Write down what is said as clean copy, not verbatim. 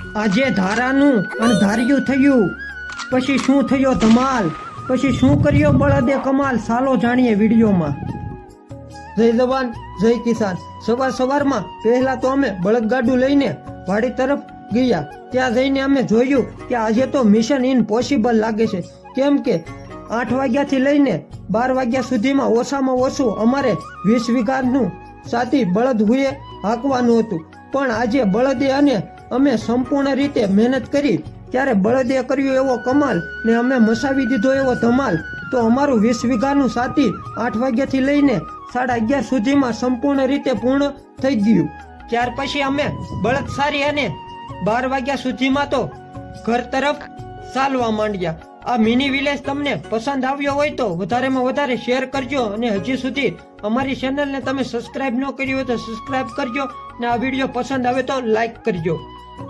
આજે ધારાનું અણધાર્યું થયું, પછી શું થયો ધમાલ, પછી શું કર્યો બળદે કમાલ, સાલો જાણીએ વિડીયોમાં। જય જવાન જય કિસાન। સવાર સવારમાં પહેલા તો અમે બળદગાડું લઈને વાડી તરફ ગયા। ત્યાં જઈને અમે જોયું કે આજે તો મિશન ઇમ્પોસિબલ લાગે છે, કેમ કે 8 વાગ્યાથી લઈને 12 વાગ્યા સુધીમાં ઓછામાં ઓછું અમારે 20 વીઘાનું સાથી બળદ હુએ હાંકવાનું હતું। પણ આજે બળદે અને અમે સંપૂર્ણ રીતે મહેનત કરી ત્યારે બળદે કર્યું એવો કમાલ ને અમે મસાવી દીધો એવો ધમાલ। તો અમારું 20 વીઘાનું સાથી 8 વાગ્યાથી લઈને 11:30 સુધીમાં સંપૂર્ણ રીતે પૂર્ણ થઈ ગયું। ત્યાર પછી અમે બળદ સારી અને 12 વાગ્યા સુધીમાં તો ઘર તરફ ચાલવા માંડ્યા। આ મિની વિલેજ તમને પસંદ આવ્યો હોય તો વધારેમાં વધારે શેર કરજો, અને હજી સુધી અમારી ચેનલને તમે સબસ્ક્રાઇબ ન કરી હોય તો સબસ્ક્રાઇબ કરજો, ને આ વિડીયો પસંદ આવે તો લાઈક કરજો।